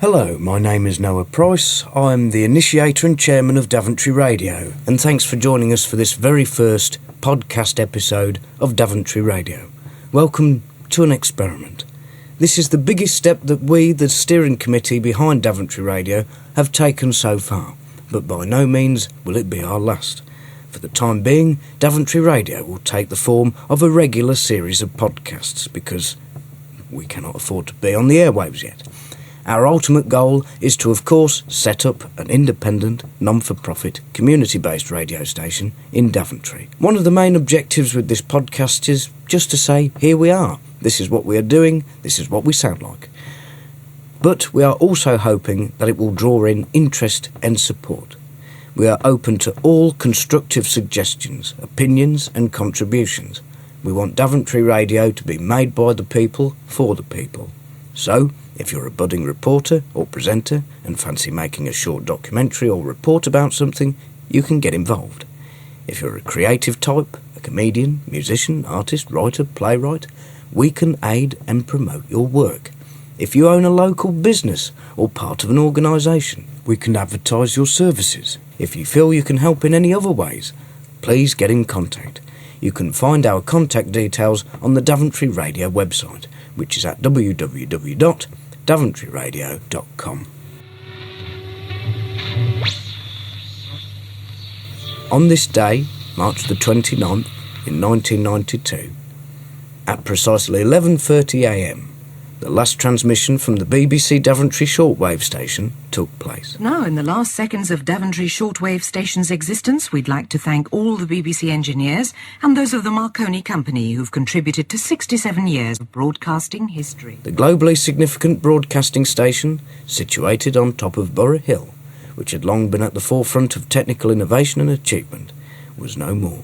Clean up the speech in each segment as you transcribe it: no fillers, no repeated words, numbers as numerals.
Hello, my name is Noah Price. I'm the initiator and chairman of Daventry Radio, and thanks for joining us for this very first podcast episode of Daventry Radio. Welcome to an experiment. This is the biggest step that we, the steering committee behind Daventry Radio, have taken so far, but by no means will it be our last. For the time being, Daventry Radio will take the form of a regular series of podcasts because we cannot afford to be on the airwaves yet. Our ultimate goal is to, of course, set up an independent, non-for-profit, community-based radio station in Daventry. One of the main objectives with this podcast is just to say, here we are, this is what we are doing, this is what we sound like. But we are also hoping that it will draw in interest and support. We are open to all constructive suggestions, opinions and contributions. We want Daventry Radio to be made by the people, for the people. So, if you're a budding reporter or presenter and fancy making a short documentary or report about something, you can get involved. If you're a creative type, a comedian, musician, artist, writer, playwright, we can aid and promote your work. If you own a local business or part of an organisation, we can advertise your services. If you feel you can help in any other ways, please get in contact. You can find our contact details on the Daventry Radio website, which is at www.daventryradio.com. On this day, March the 29th, in 1992, at precisely 11:30am, the last transmission from the BBC Daventry shortwave station took place. Now, in the last seconds of Daventry shortwave station's existence, we'd like to thank all the BBC engineers and those of the Marconi Company who've contributed to 67 years of broadcasting history. The globally significant broadcasting station, situated on top of Borough Hill, which had long been at the forefront of technical innovation and achievement, was no more.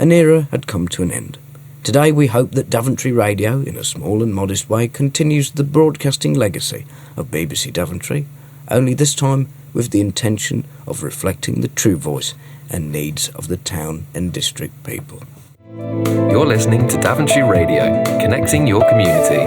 An era had come to an end. Today we hope that Daventry Radio, in a small and modest way, continues the broadcasting legacy of BBC Daventry, only this time with the intention of reflecting the true voice and needs of the town and district people. You're listening to Daventry Radio, connecting your community.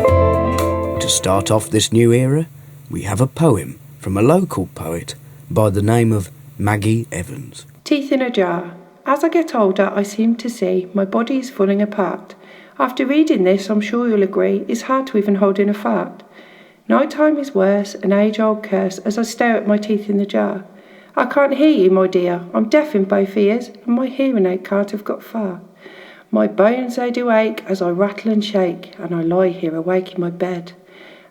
To start off this new era, we have a poem from a local poet by the name of Maggie Evans. Teeth in a jar. As I get older, I seem to see my body is falling apart. After reading this, I'm sure you'll agree, it's hard to even hold in a fart. Nighttime is worse, an age-old curse, as I stare at my teeth in the jar. I can't hear you, my dear, I'm deaf in both ears, and my hearing aid can't have got far. My bones they do ache as I rattle and shake, and I lie here awake in my bed.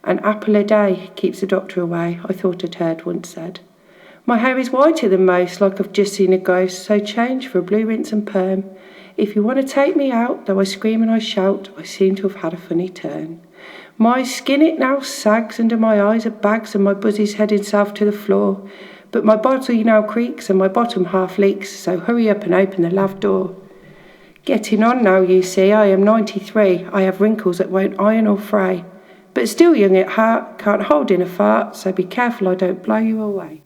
An apple a day keeps the doctor away, I thought I'd heard once said. My hair is whiter than most, like I've just seen a ghost, so change for a blue rinse and perm. If you want to take me out, though I scream and I shout, I seem to have had a funny turn. My skin it now sags, under my eyes are bags, and my buzzy's heading south to the floor. But my body now creaks, and my bottom half leaks, so hurry up and open the lav door. Getting on now, you see, I am 93, I have wrinkles that won't iron or fray. But still young at heart, can't hold in a fart, so be careful I don't blow you away.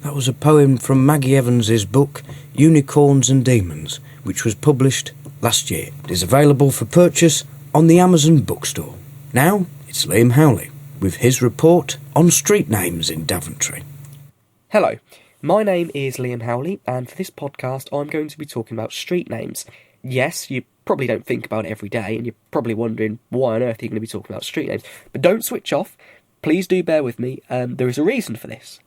That was a poem from Maggie Evans' book, Unicorns and Demons, which was published last year. It is available for purchase on the Amazon bookstore. Now, it's Liam Howley with his report on street names in Daventry. Hello, my name is Liam Howley, and for this podcast I'm going to be talking about street names. Yes, you probably don't think about it every day, and you're probably wondering why on earth you're going to be talking about street names. But don't switch off, please do bear with me, there is a reason for this.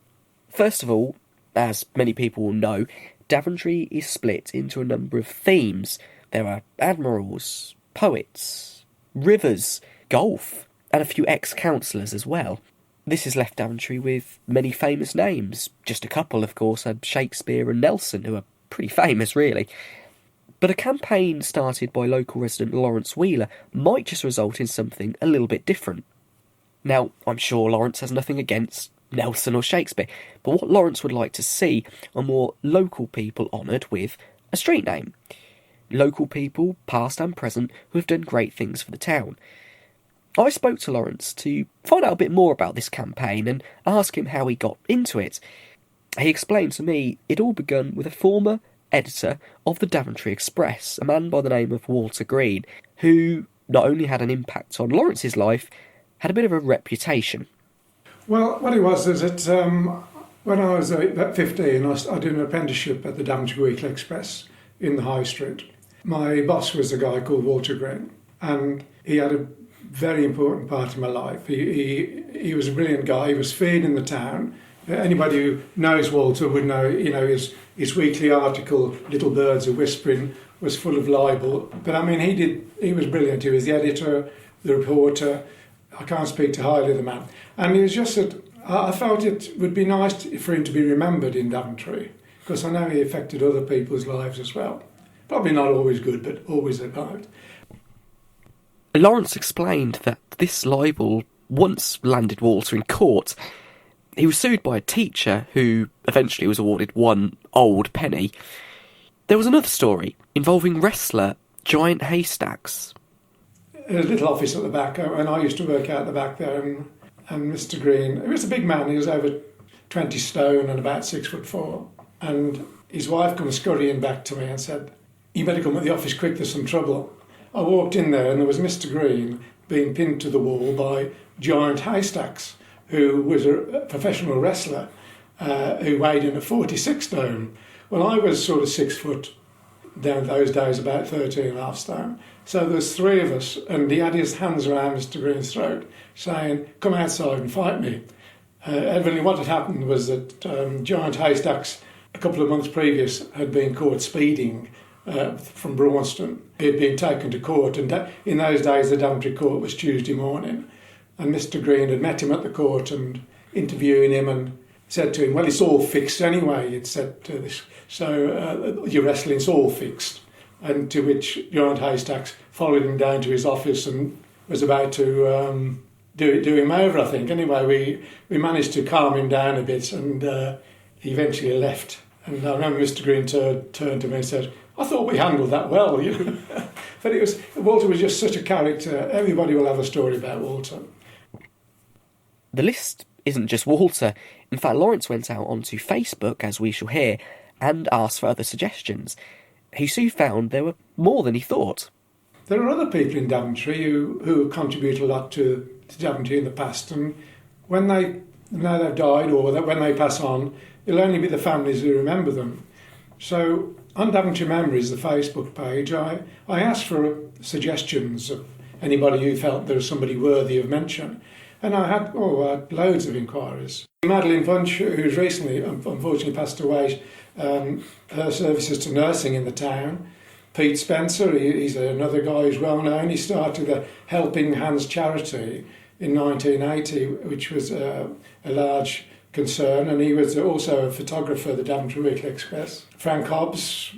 First of all, as many people will know, Daventry is split into a number of themes. There are admirals, poets, rivers, golf, and a few ex-councillors as well. This has left Daventry with many famous names. Just a couple, of course, are Shakespeare and Nelson, who are pretty famous, really. But a campaign started by local resident Lawrence Wheeler might just result in something a little bit different. Now, I'm sure Lawrence has nothing against Nelson or Shakespeare, but what Lawrence would like to see are more local people honoured with a street name. Local people, past and present, who have done great things for the town. I spoke to Lawrence to find out a bit more about this campaign and ask him how he got into it. He explained to me it all begun with a former editor of the Daventry Express, a man by the name of Walter Green, who not only had an impact on Lawrence's life, had a bit of a reputation. Well, what it was is that when I was about 15, I did an apprenticeship at the Daventry Weekly Express in the High Street. My boss was a guy called Walter Green, and he had a very important part in my life. He was a brilliant guy. He was feeding the town. Anybody who knows Walter would know, his weekly article, Little Birds Are Whispering, was full of libel. But I mean, he was brilliant. He was the editor, the reporter. I can't speak too highly of the man. And it was just that I felt it would be nice for him to be remembered in Daventry, because I know he affected other people's lives as well. Probably not always good, but always arrived. Lawrence explained that this libel once landed Walter in court. He was sued by a teacher who eventually was awarded 1 old penny. There was another story involving wrestler Giant Haystacks. There's a little office at the back, and I used to work out the back there, and Mr. Green, he was a big man, he was over 20 stone and about 6'4", and his wife comes scurrying back to me and said, "You better come at the office quick, there's some trouble." I walked in there and there was Mr. Green being pinned to the wall by Giant Haystacks, who was a professional wrestler who weighed in at 46 stone. Well, I was sort of 6 foot down those days, about 13.5 stone. So there's 3 of us, and he had his hands around Mr. Green's throat, saying, "Come outside and fight me." Evidently what had happened was that Giant Haystacks, a couple of months previous, had been caught speeding from Braunston. He had been taken to court, and in those days the Daventry court was Tuesday morning, and Mr. Green had met him at the court and interviewing him and said to him, "Well, it's all fixed anyway," it said to this, "so your wrestling's all fixed." And to which Giant Haystacks followed him down to his office and was about to do him over, I think. Anyway, we managed to calm him down a bit, and he eventually left. And I remember Mr. Green turned to me and said, "I thought we handled that well." But Walter was just such a character. Everybody will have a story about Walter. The list isn't just Walter. In fact, Lawrence went out onto Facebook, as we shall hear, and asked for other suggestions. He soon found there were more than he thought. There are other people in Daventry who contribute a lot to Daventry in the past, and when they've died or when they pass on, it'll only be the families who remember them. So on Daventry Memories, the Facebook page, I asked for suggestions of anybody who felt there was somebody worthy of mention, and I had loads of inquiries. Madeline Punch, who's recently unfortunately passed away, her services to nursing in the town. Pete Spencer, he's another guy who's well known. He started the Helping Hands charity in 1980, which was a large concern, and he was also a photographer at the Daventry Weekly Express. Frank Hobbs,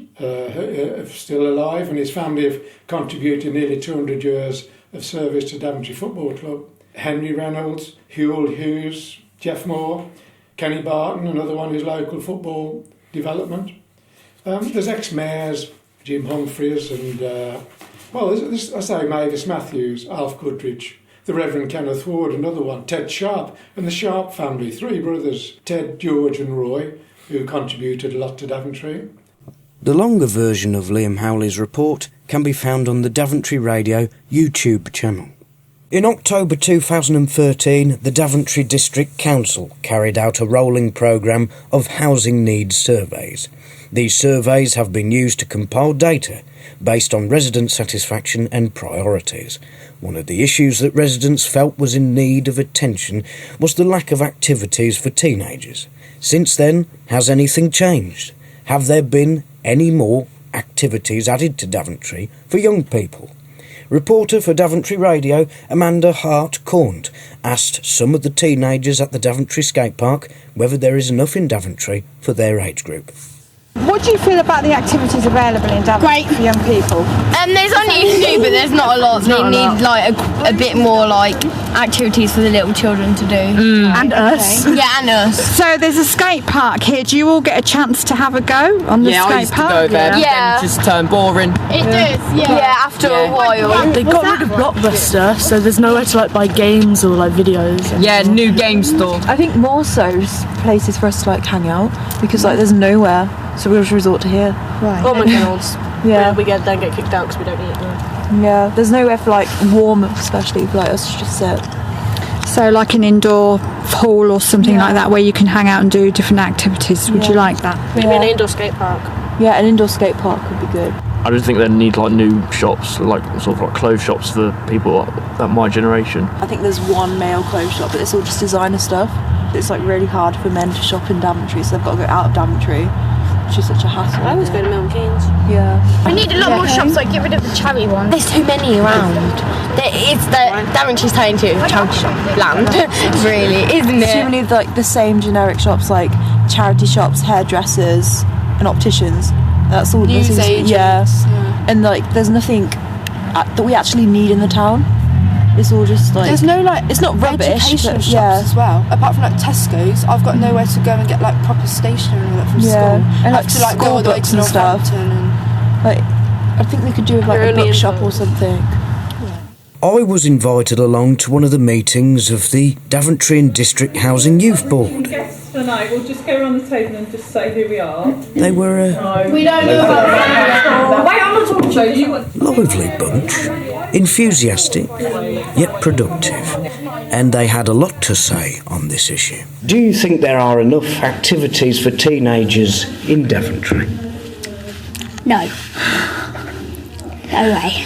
still alive, and his family have contributed nearly 200 years of service to Daventry Football Club. Henry Reynolds, Hewell Hughes, Jeff Moore, Kenny Barton, another one who's local football development. There's ex-mayors, Jim Humphreys, and there's Mavis Matthews, Alf Goodrich, the Reverend Kenneth Ward, another one, Ted Sharp, and the Sharp family, 3 brothers, Ted, George and Roy, who contributed a lot to Daventry. The longer version of Liam Howley's report can be found on the Daventry Radio YouTube channel. In October 2013, the Daventry District Council carried out a rolling programme of housing needs surveys. These surveys have been used to compile data based on resident satisfaction and priorities. One of the issues that residents felt was in need of attention was the lack of activities for teenagers. Since then, has anything changed? Have there been any more activities added to Daventry for young people? Reporter for Daventry Radio, Amanda Hart-Cornt, asked some of the teenagers at the Daventry skate park whether there is enough in Daventry for their age group. What do you feel about the activities available in Daventry for young people? There's only a few, but there's not a lot. They need like a bit more like activities for the little children to do. And us. Yeah, and us. So there's a skate park here. Do you all get a chance to have a go on the skate I used park? to go there, Yeah. but then it just turned boring. It does, yeah. Yeah, after a while. They got rid of Blockbuster, so there's nowhere to like buy games or like videos. Yeah, new game store. I think more so just places for us to like hang out, because like there's nowhere, so we'll just resort to here. Right. Or McDonald's. Yeah. We then get kicked out because we don't eat there. Yeah, there's nowhere for like warm, especially for like us to just sit. So like an indoor hall or something like that where you can hang out and do different activities. Would you like that? Maybe an indoor skate park. Yeah, an indoor skate park would be good. I don't think they need like new shops, like sort of like clothes shops for people at my generation. I think there's one male clothes shop, but it's all just designer stuff. It's like really hard for men to shop in Daventry, so they've got to go out of Daventry, which is such a hassle. I always go to Milton Keynes. Yeah. We need a lot more shops, like get rid of the charity ones. There's too many around. Daventry's turning into charity shop land, really, isn't it? Too many of like the same generic shops, like charity shops, hairdressers, and opticians. That's all. Newsagents. Yeah. And like, there's nothing that we actually need in the town. It's all just like, there's no like, it's not rubbish, educational but, shops as well. Apart from like Tesco's, I've got nowhere to go and get like proper stationery and all that from school. And I like have to like go school all the way books to and stuff. Northampton and like, I think we could do with like a bookshop or something. I was invited along to one of the meetings of the Daventry and District Housing Youth Board. Guests for now, we'll just go around the table and just say who we are. They were we don't know about that. Wait, I'm not talking to you. lively bunch, enthusiastic yet productive, and they had a lot to say on this issue. Do you think there are enough activities for teenagers in Daventry? No. No way.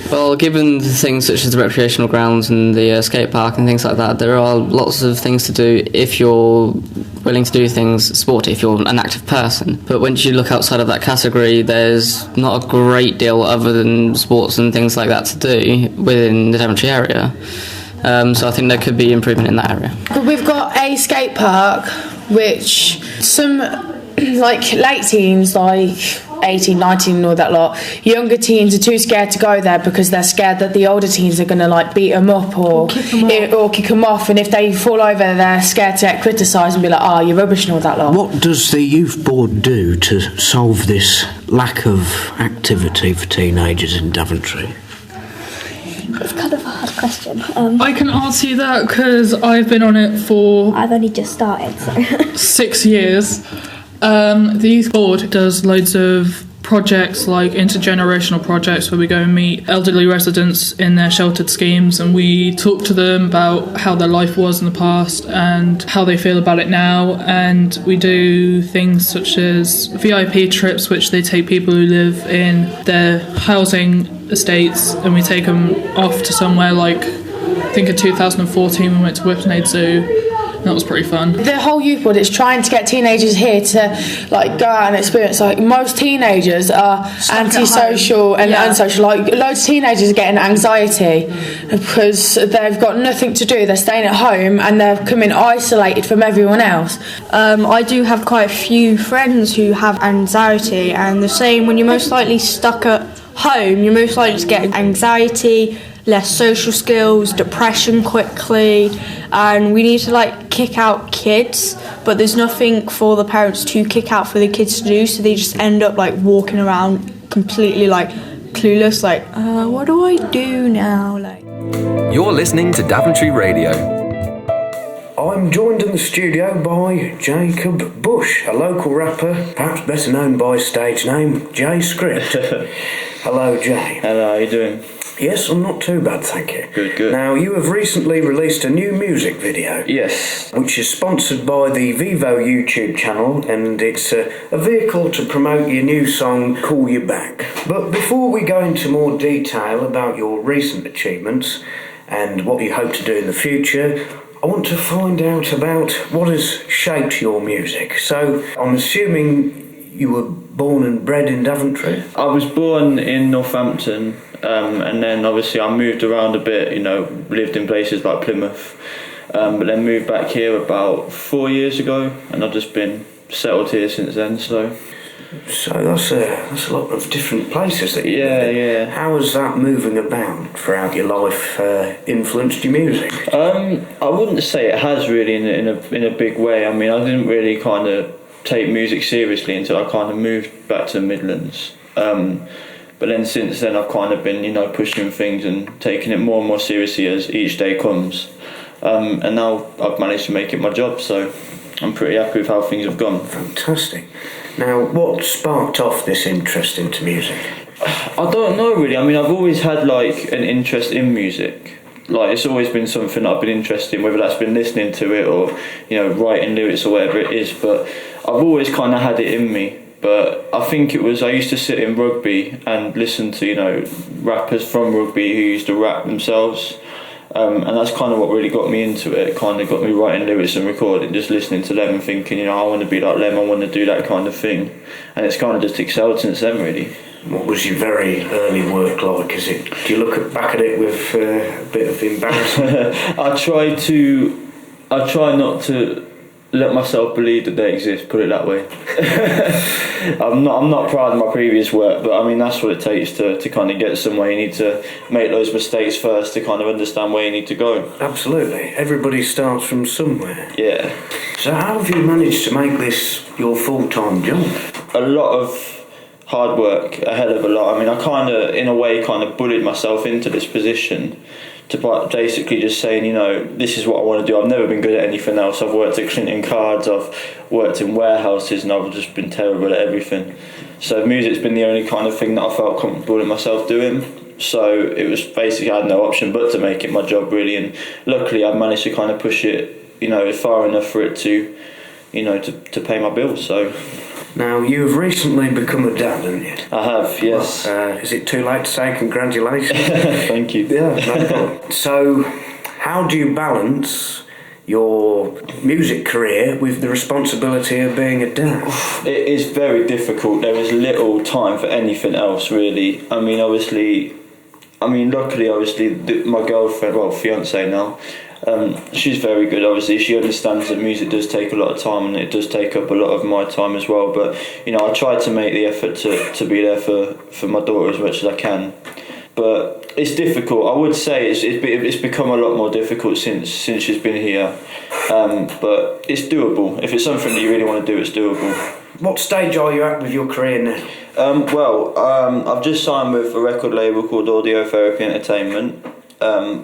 Well, given things such as the recreational grounds and the skate park and things like that, there are lots of things to do if you're willing to do things sporty, if you're an active person. But once you look outside of that category, there's not a great deal other than sports and things like that to do within the Daventry area. So I think there could be improvement in that area. We've got a skate park, which some like late teens, like 18, 19 and all that lot, younger teens are too scared to go there because they're scared that the older teens are going to like beat them up or kick them off, and if they fall over they're scared to get criticised and be like, oh, you're rubbish and all that lot. What does the youth board do to solve this lack of activity for teenagers in Daventry? It's kind of a hard question. I can answer you that because I've been on it for... I've only just started, so... 6 years. The youth board does loads of projects, like intergenerational projects, where we go and meet elderly residents in their sheltered schemes and we talk to them about how their life was in the past and how they feel about it now. And we do things such as VIP trips, which they take people who live in their housing estates and we take them off to somewhere, like I think in 2014 we went to Whipsnade Zoo. That was pretty fun. The whole youth board is trying to get teenagers here to like go out and experience. Like most teenagers are antisocial and unsocial. Like loads of teenagers are getting anxiety because they've got nothing to do. They're staying at home and they're becoming isolated from everyone else. I do have quite a few friends who have anxiety, and the same when you're most likely stuck at home, you're most likely to get anxiety, less social skills, depression quickly, and we need to like kick out kids, but there's nothing for the parents to kick out for the kids to do, so they just end up like walking around completely like clueless, like what do I do now? Like, you're listening to Daventry Radio. I'm joined in the studio by Jacob Bush, a local rapper, perhaps better known by stage name Jay Script. Hello, Jay. Hello, how are you doing? Yes, I'm not too bad, thank you. Good. Now, you have recently released a new music video. Yes. Which is sponsored by the Vivo YouTube channel, and it's a vehicle to promote your new song, Call You Back. But before we go into more detail about your recent achievements and what you hope to do in the future, I want to find out about what has shaped your music. So, I'm assuming you were born and bred in Daventry? I was born in Northampton, and then obviously I moved around a bit, lived in places like Plymouth, but then moved back here about 4 years ago, and I've just been settled here since then, so that's a lot of different places that you lived in. Yeah. How has that moving about throughout your life influenced your music? I wouldn't say it has really in a big way. I mean, I didn't really kind of take music seriously until I kind of moved back to the Midlands. But then since then I've kind of been, pushing things and taking it more and more seriously as each day comes. And now I've managed to make it my job, so I'm pretty happy with how things have gone. Fantastic. Now, what sparked off this interest into music? I don't know really. I mean, I've always had like an interest in music. Like, it's always been something that I've been interested in, whether that's been listening to it or, you know, writing lyrics or whatever it is. But I've always kind of had it in me. But I think it was, I used to sit in rugby and listen to, you know, rappers from rugby who used to rap themselves. And that's kind of what really got me into it. It kind of got me writing lyrics and recording, just listening to them and thinking, you know, I want to be like them, I want to do that kind of thing. And it's kind of just excelled since then, really. What was your very early work like? Do you look back at it with a bit of embarrassment? I try not to let myself believe that they exist, put it that way. I'm not proud of my previous work, but I mean, that's what it takes to kind of get somewhere. You need to make those mistakes first to kind of understand where you need to go. Absolutely. Everybody starts from somewhere. Yeah. So how have you managed to make this your full-time job? A lot of hard work, a hell of a lot. I mean, I kind of, in a way, kind of bullied myself into this position to basically just saying, you know, this is what I want to do. I've never been good at anything else. I've worked at Clinton Cards, I've worked in warehouses, and I've just been terrible at everything. So music's been the only kind of thing that I felt comfortable in myself doing. So it was basically, I had no option but to make it my job, really. And luckily I've managed to kind of push it, you know, far enough for it to, you know, to pay my bills. So. Now, you've recently become a dad, haven't you? I have, yes. Is it too late to say congratulations? Thank you. Yeah, no problem. So, how do you balance your music career with the responsibility of being a dad? It is very difficult. There is little time for anything else, really. Luckily, my girlfriend, well, fiancée now, she's very good. Obviously, she understands that music does take a lot of time, and it does take up a lot of my time as well. But you know, I try to make the effort to be there for my daughter as much as I can. But it's difficult. I would say it's become a lot more difficult since she's been here. But it's doable. If it's something that you really want to do, it's doable. What stage are you at with your career now? I've just signed with a record label called Audio Therapy Entertainment,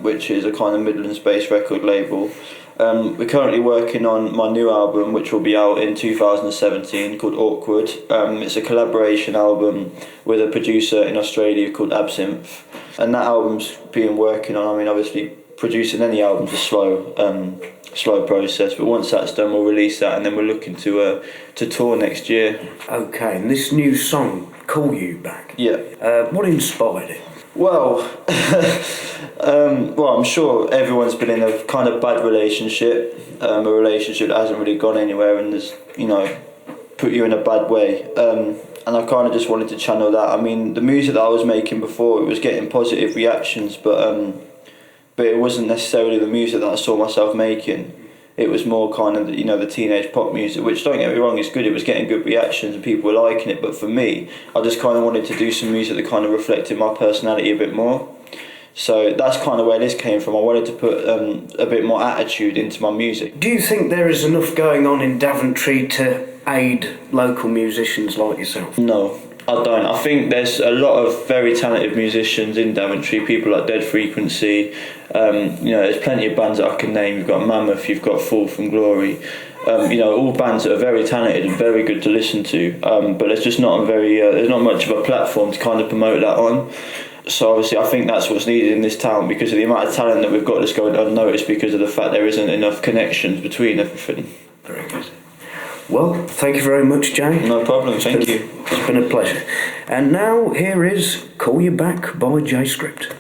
which is a kind of Midlands-based record label. We're currently working on my new album, which will be out in 2017, called Awkward. It's a collaboration album with a producer in Australia called Absinthe, and that album's being working on. I mean, obviously, producing any album's a slow process, but once that's done, we'll release that, and then we're looking to tour next year. Okay, and this new song, Call You Back. Yeah. What inspired it? Well, I'm sure everyone's been in a kind of bad relationship, a relationship that hasn't really gone anywhere and has, you know, put you in a bad way. And I kind of just wanted to channel that. I mean, the music that I was making before, it was getting positive reactions, but it wasn't necessarily the music that I saw myself making. It was more kind of, you know, the teenage pop music, which, don't get me wrong, is good. It was getting good reactions and people were liking it. But for me, I just kind of wanted to do some music that kind of reflected my personality a bit more. So that's kind of where this came from. I wanted to put a bit more attitude into my music. Do you think there is enough going on in Daventry to aid local musicians like yourself? No, I don't. I think there's a lot of very talented musicians in Daventry, people like Dead Frequency. You know, there's plenty of bands that I can name. You've got Mammoth, you've got Fall From Glory. You know, all bands that are very talented and very good to listen to. But there's just not there's not much of a platform to kind of promote that on. So obviously I think that's what's needed in this town, because of the amount of talent that we've got that's going unnoticed because of the fact there isn't enough connections between everything. Very good. Well, thank you very much, Jay. No problem, thank you. It's been a pleasure. And now here is Call You Back by J Script.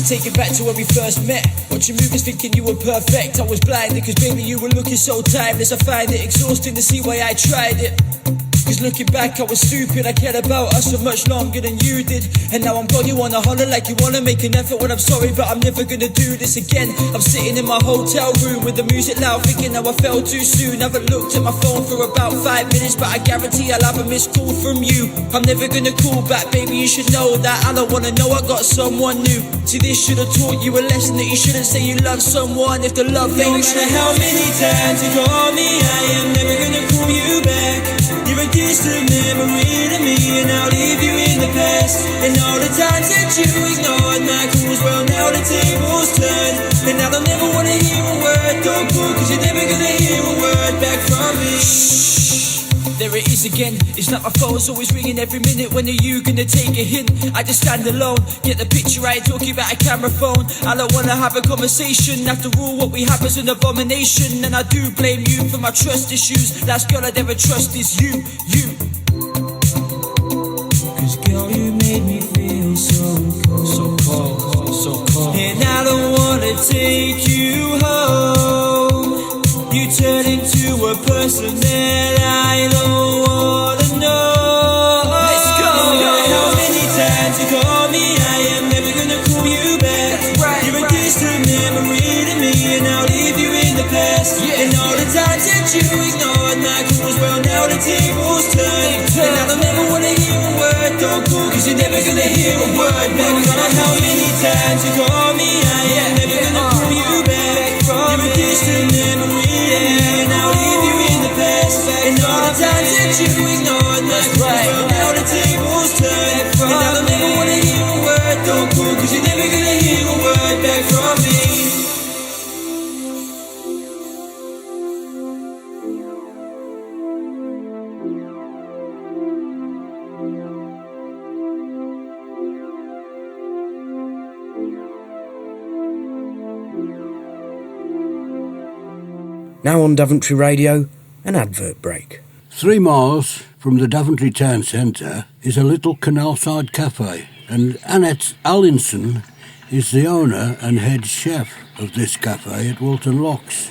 Take it back to when we first met. Watching movies thinking you were perfect. I was blinded because baby you were looking so timeless. I find it exhausting to see why I tried it. Cause looking back I was stupid, I cared about us for much longer than you did. And now I'm gone, you wanna holler like you wanna make an effort when I'm sorry, but I'm never gonna do this again. I'm sitting in my hotel room with the music loud, thinking how I fell too soon. Haven't looked at my phone for about 5 minutes, but I guarantee I'll have a missed call from you. I'm never gonna call back, baby, you should know that. I don't wanna know I got someone new. See, this should've taught you a lesson, that you shouldn't say you love someone if the love ain't true. No matter how many times you call me, I am never gonna call you back. You're a distant memory to me, and I'll leave you in the past. And all the times that you ignored my calls, well now the tables turn. And I don't ever wanna hear a word, don't call, cause you're never gonna hear a word back from me. There it is again, it's like my phone's always ringing every minute. When are you gonna take a hint? I just stand alone, get the picture right, talking about a camera phone. I don't wanna have a conversation, after all what we have is an abomination. And I do blame you for my trust issues, last girl I'd ever trust is you. Cause girl, you made me feel so cold, so cold. And I don't wanna take you home. You turn into a person that I don't wanna know. Let's go. No matter how many times you call me, I am never gonna call you back. You're a distant memory to me, and I'll leave you in the past. And all the times that you ignored my calls, well now the tables turn. And I don't ever wanna hear a word, don't call, cause you're never gonna hear a word back. No matter how many times you call me, I am never gonna call you back. You're a distant memory, and I'll leave you in the past. And all the times that you ignored my calls, well now the tables turn. And I don't ever wanna hear a word, don't call, cause you're never gonna hear a word back from me. Now on Daventry Radio, an advert break. 3 miles from the Daventry town centre is a little canal-side cafe, and Annette Allinson is the owner and head chef of this cafe at Wilton Locks.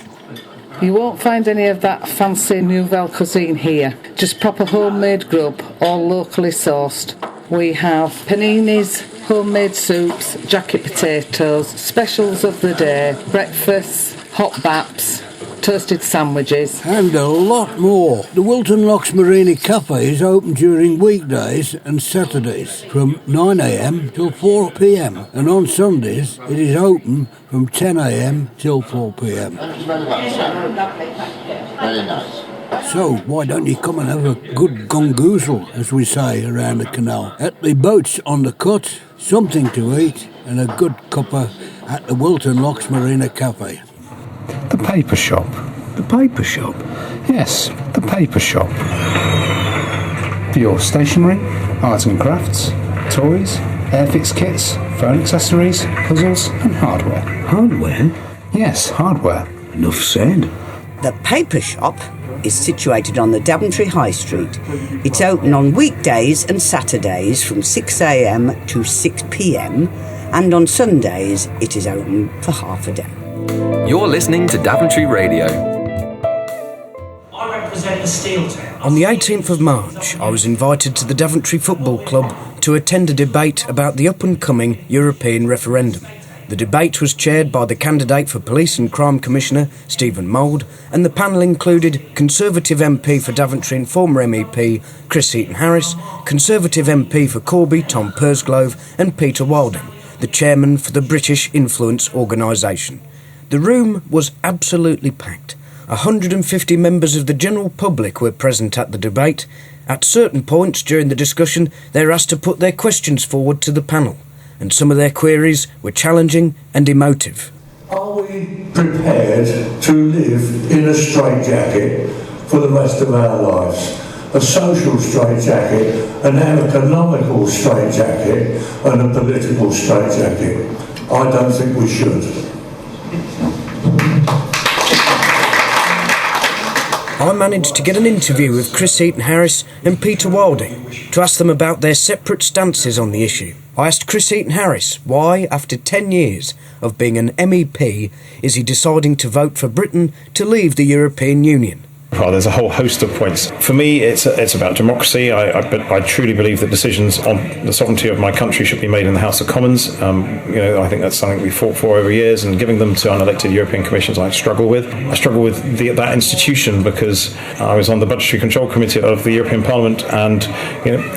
You won't find any of that fancy nouvelle cuisine here. Just proper homemade grub, all locally sourced. We have paninis, homemade soups, jacket potatoes, specials of the day, breakfasts, hot baps, toasted sandwiches. And a lot more. The Wilton Locks Marina Cafe is open during weekdays and Saturdays from 9 a.m. till 4 p.m. and on Sundays it is open from 10 a.m. till 4 p.m. Very nice. So why don't you come and have a good gongoozle, as we say around the canal, at the boats on the cut, something to eat and a good cuppa at the Wilton Locks Marina Cafe. The paper shop. The paper shop? Yes, the paper shop. For your stationery, arts and crafts, toys, airfix kits, phone accessories, puzzles and hardware. Hardware? Yes, hardware. Enough said. The paper shop is situated on the Daventry High Street. It's open on weekdays and Saturdays from 6 a.m. to 6 p.m. and on Sundays it is open for half a day. You're listening to Daventry Radio. I represent the Steel Town. On the 18th of March, I was invited to the Daventry Football Club to attend a debate about the up-and-coming European referendum. The debate was chaired by the candidate for Police and Crime Commissioner, Stephen Mould, and the panel included Conservative MP for Daventry and former MEP, Chris Eaton-Harris, Conservative MP for Corby, Tom Pursglove, and Peter Wilding, the chairman for the British Influence Organisation. The room was absolutely packed. 150 members of the general public were present at the debate. At certain points during the discussion, they were asked to put their questions forward to the panel, and some of their queries were challenging and emotive. Are we prepared to live in a straitjacket for the rest of our lives? A social straitjacket, an economical straitjacket, and a political straitjacket? I don't think we should. I managed to get an interview with Chris Eaton-Harris and Peter Wilding to ask them about their separate stances on the issue. I asked Chris Eaton-Harris why, after 10 years of being an MEP, is he deciding to vote for Britain to leave the European Union. Well, there's a whole host of points. For me, it's about democracy. I truly believe that decisions on the sovereignty of my country should be made in the House of Commons. I think that's something we fought for over years, and giving them to unelected European Commissions I struggle with. I struggle with that institution because I was on the Budgetary Control Committee of the European Parliament, and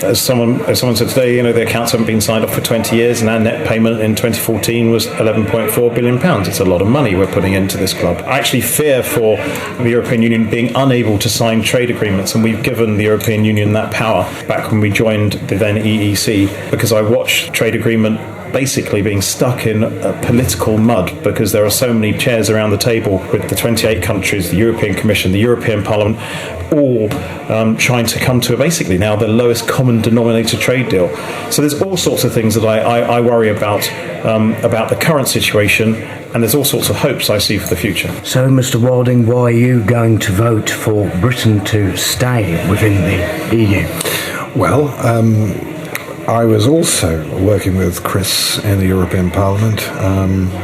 as someone said today, the accounts haven't been signed off for 20 years, and our net payment in 2014 was £11.4 billion. It's a lot of money we're putting into this club. I actually fear for the European Union being unable to sign trade agreements, and we've given the European Union that power back when we joined the then EEC, because I watched trade agreement basically being stuck in political mud because there are so many chairs around the table with the 28 countries, the European Commission, the European Parliament, all trying to come to basically now the lowest common denominator trade deal. So there's all sorts of things that I worry about the current situation, and there's all sorts of hopes I see for the future. So, Mr. Wilding, why are you going to vote for Britain to stay within the EU? Well, I was also working with Chris in the European Parliament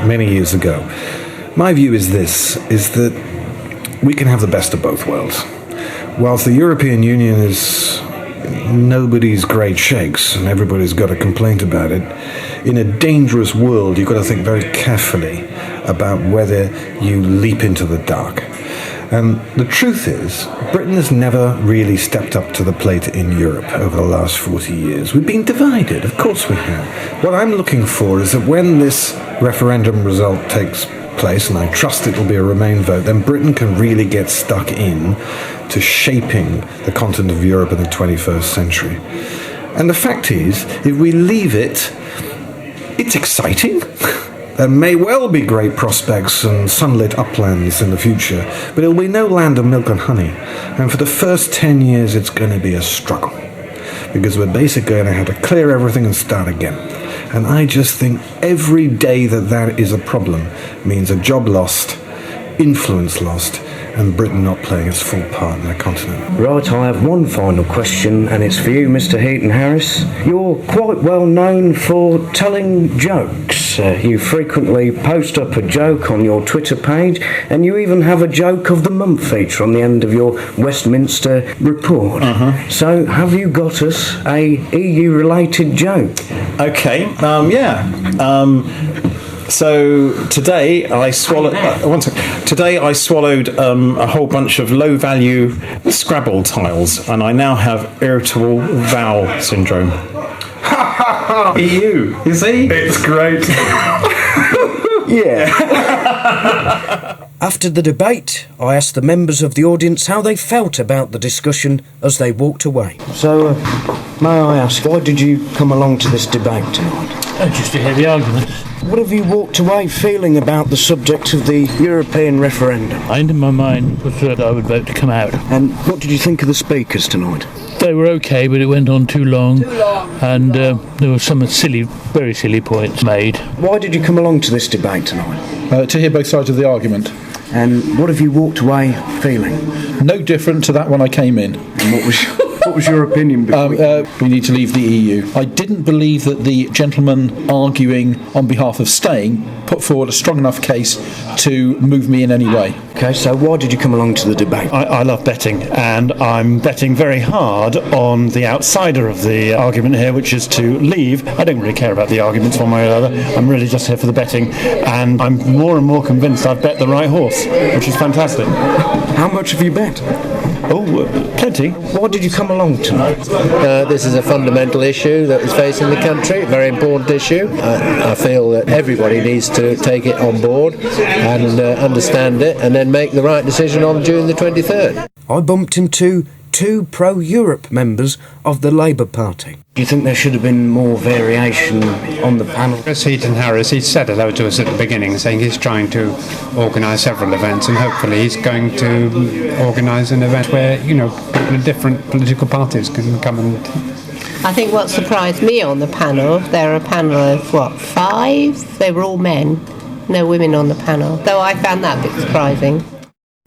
many years ago. My view is that we can have the best of both worlds. Whilst the European Union is nobody's great shakes and everybody's got a complaint about it, in a dangerous world you've got to think very carefully about whether you leap into the dark. And the truth is, Britain has never really stepped up to the plate in Europe over the last 40 years. We've been divided, of course we have. What I'm looking for is that when this referendum result takes place, and I trust it will be a Remain vote, then Britain can really get stuck in to shaping the continent of Europe in the 21st century. And the fact is, if we leave it, it's exciting. There may well be great prospects and sunlit uplands in the future, but it'll be no land of milk and honey. And for the first 10 years, it's going to be a struggle, because we're basically going to have to clear everything and start again. And I just think every day that is a problem means a job lost, influence lost, and Britain not playing its full part in the continent. Right, I have one final question, and it's for you, Mr. Heaton Harris. You're quite well known for telling jokes. You frequently post up a joke on your Twitter page, and you even have a joke of the month feature on the end of your Westminster report. So, have you got us a EU-related joke? Okay, So today I swallowed. Today I swallowed a whole bunch of low-value Scrabble tiles, and I now have irritable bowel syndrome. EU, you see? It's great. Yeah. After the debate, I asked the members of the audience how they felt about the discussion as they walked away. So, may I ask, why did you come along to this debate tonight? Just to hear the arguments. What have you walked away feeling about the subject of the European referendum? In my mind was that I would vote to come out. And what did you think of the speakers tonight? They were okay, but it went on too long. And there were some very silly points made. Why did you come along to this debate tonight? To hear both sides of the argument. And what have you walked away feeling? No different to that when I came in. And what was your opinion? We need to leave the EU. I didn't believe that the gentleman arguing on behalf of staying put forward a strong enough case to move me in any way. Okay, so why did you come along to the debate? I love betting, and I'm betting very hard on the outsider of the argument here, which is to leave. I don't really care about the arguments one way or the other. I'm really just here for the betting, and I'm more and more convinced I've bet the right horse, which is fantastic. How much have you bet? Oh, plenty. Why did you come along tonight? This is a fundamental issue that is facing the country, a very important issue. I feel that everybody needs to take it on board and understand it, and then make the right decision on June the 23rd. I bumped into two pro-Europe members of the Labour Party. Do you think there should have been more variation on the panel? Chris Heaton Harris, he said hello to us at the beginning, saying he's trying to organise several events, and hopefully he's going to organise an event where, people of different political parties can come and... I think what surprised me on the panel, there were a panel of, 5? They were all men, no women on the panel, though I found that a bit surprising.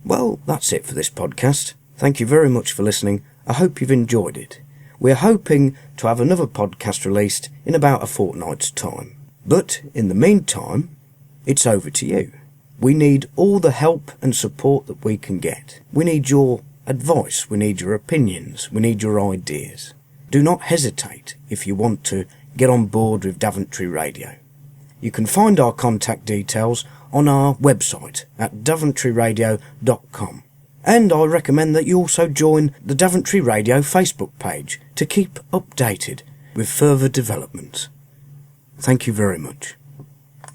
Well, that's it for this podcast. Thank you very much for listening. I hope you've enjoyed it. We're hoping to have another podcast released in about a fortnight's time. But in the meantime, it's over to you. We need all the help and support that we can get. We need your advice, we need your opinions, we need your ideas. Do not hesitate if you want to get on board with Daventry Radio. You can find our contact details on our website at daventryradio.com. And I recommend that you also join the Daventry Radio Facebook page to keep updated with further developments. Thank you very much.